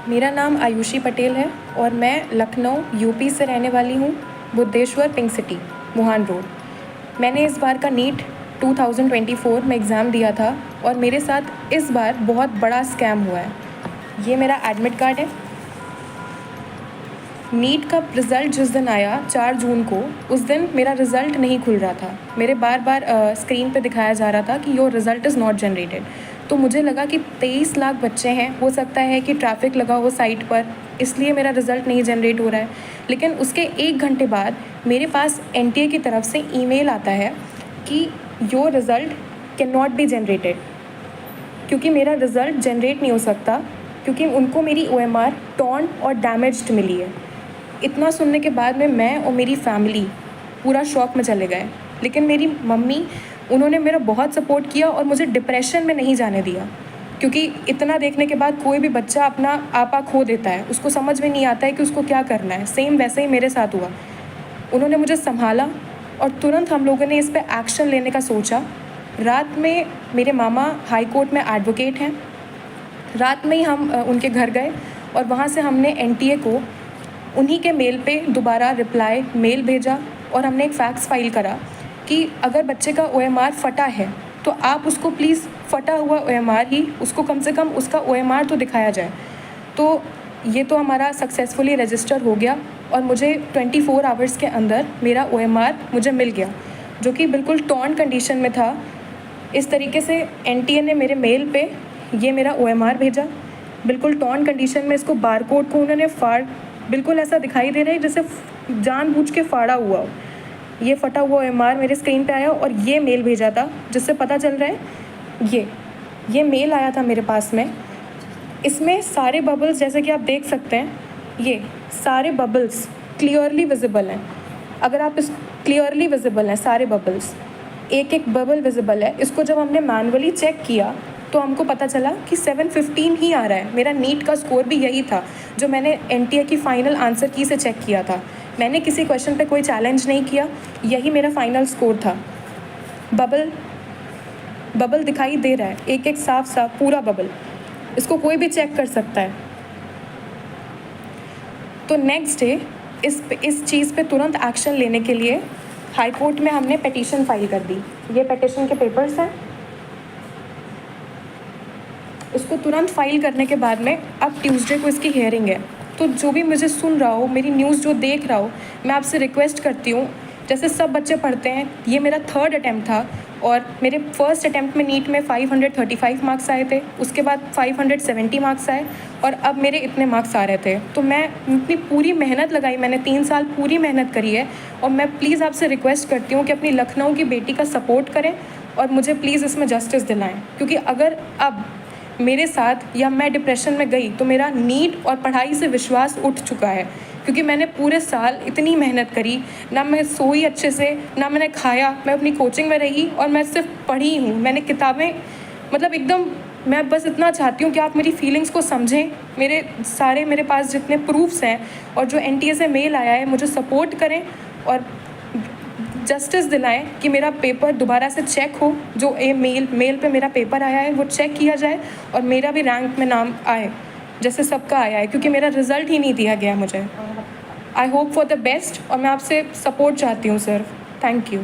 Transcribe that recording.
मेरा नाम आयुषी पटेल है और मैं लखनऊ यूपी से रहने वाली हूँ, बुद्धेश्वर पिंक सिटी, मुहान रोड। मैंने इस बार का नीट 2024 में एग्ज़ाम दिया था और मेरे साथ इस बार बहुत बड़ा स्कैम हुआ है। ये मेरा एडमिट कार्ड है। नीट का रिज़ल्ट जिस दिन आया 4 जून को, उस दिन मेरा रिज़ल्ट नहीं खुल रहा था। मेरे बार बार स्क्रीन पे दिखाया जा रहा था कि your result is not generated. तो मुझे लगा कि 23 लाख बच्चे हैं, हो सकता है कि ट्रैफिक लगा हो साइट पर, इसलिए मेरा रिज़ल्ट नहीं जनरेट हो रहा है। लेकिन उसके 1 घंटे बाद मेरे पास एनटीए की तरफ से ईमेल आता है कि your result can not be generated, क्योंकि मेरा रिज़ल्ट जनरेट नहीं हो सकता, क्योंकि उनको मेरी OMR टॉर्न और डैमेज्ड मिली है। इतना सुनने के बाद में मैं और मेरी फैमिली पूरा शॉक में चले गए। लेकिन मेरी मम्मी, उन्होंने मेरा बहुत सपोर्ट किया और मुझे डिप्रेशन में नहीं जाने दिया, क्योंकि इतना देखने के बाद कोई भी बच्चा अपना आपा खो देता है, उसको समझ में नहीं आता है कि उसको क्या करना है। सेम वैसे ही मेरे साथ हुआ। उन्होंने मुझे संभाला और तुरंत हम लोगों ने इस पर एक्शन लेने का सोचा। रात में मेरे मामा हाई कोर्ट में एडवोकेट हैं, रात में ही हम उनके घर गए और वहाँ से हमने एनटीए को उन्हीं के मेल पे दोबारा रिप्लाई मेल भेजा और हमने एक फैक्स फाइल करा कि अगर बच्चे का OMR फटा है तो आप उसको प्लीज़ फटा हुआ OMR ही, उसको कम से कम उसका OMR तो दिखाया जाए। तो ये तो हमारा सक्सेसफुली रजिस्टर हो गया और मुझे 24 आवर्स के अंदर मेरा OMR मुझे मिल गया, जो कि बिल्कुल टॉर्न कंडीशन में था। इस तरीके से एनटीए ने मेरे मेल पे ये मेरा OMR भेजा, बिल्कुल टॉर्न कंडीशन में। इसको बारकोड को उन्होंने बिल्कुल ऐसा दिखाई दे रहा है जैसे जानबूझ के फाड़ा हुआ हो। ये फटा हुआ OMR मेरे स्क्रीन पे आया और ये मेल भेजा था, जिससे पता चल रहा है ये मेल आया था मेरे पास में। इसमें सारे बबल्स, जैसे कि आप देख सकते हैं, ये सारे बबल्स क्लियरली विजिबल हैं। अगर आप इस क्लियरली विजिबल हैं सारे बबल्स, एक एक बबल विजिबल है। इसको जब हमने मैनुअली चेक किया तो हमको पता चला कि 715 ही आ रहा है। मेरा नीट का स्कोर भी यही था जो मैंने एनटीए की फ़ाइनल आंसर की से चेक किया था। मैंने किसी क्वेश्चन पे कोई चैलेंज नहीं किया, यही मेरा फाइनल स्कोर था। बबल दिखाई दे रहा है, एक एक साफ साफ पूरा बबल, इसको कोई भी चेक कर सकता है। तो नेक्स्ट डे इस चीज़ पे तुरंत एक्शन लेने के लिए हाई कोर्ट में हमने पिटीशन फाइल कर दी। ये पिटीशन के पेपर्स हैं। इसको तुरंत फाइल करने के बाद में अब ट्यूसडे को इसकी हियरिंग है। तो जो भी मुझे सुन रहा हो, मेरी न्यूज़ जो देख रहा हो, मैं आपसे रिक्वेस्ट करती हूँ, जैसे सब बच्चे पढ़ते हैं, ये मेरा 3rd अटैम्प्ट था और मेरे फर्स्ट अटैम्प्ट में नीट में 535 मार्क्स आए थे, उसके बाद 570 मार्क्स आए और अब मेरे इतने मार्क्स आ रहे थे। तो मैं अपनी पूरी मेहनत लगाई, मैंने 3 साल पूरी मेहनत करी है और मैं प्लीज़ आपसे रिक्वेस्ट करती हूँ कि अपनी लखनऊ की बेटी का सपोर्ट करें और मुझे प्लीज़ इसमें जस्टिस दिलाएँ, क्योंकि अगर अब मेरे साथ या मैं डिप्रेशन में गई तो मेरा नीट और पढ़ाई से विश्वास उठ चुका है, क्योंकि मैंने पूरे साल इतनी मेहनत करी, ना मैं सोई अच्छे से, ना मैंने खाया, मैं अपनी कोचिंग में रही और मैं सिर्फ पढ़ी हूँ। मैंने किताबें, मतलब एकदम, मैं बस इतना चाहती हूँ कि आप मेरी फीलिंग्स को समझें। मेरे पास जितने प्रूफ्स हैं और जो एनटीए से मेल आया है, मुझे सपोर्ट करें और जस्टिस दिलाएं कि मेरा पेपर दोबारा से चेक हो। जो मेल पे मेरा पेपर आया है वो चेक किया जाए और मेरा भी रैंक में नाम आए जैसे सबका आया है, क्योंकि मेरा रिज़ल्ट ही नहीं दिया गया मुझे। I hope for the best और मैं आपसे सपोर्ट चाहती हूँ सर। Thank you.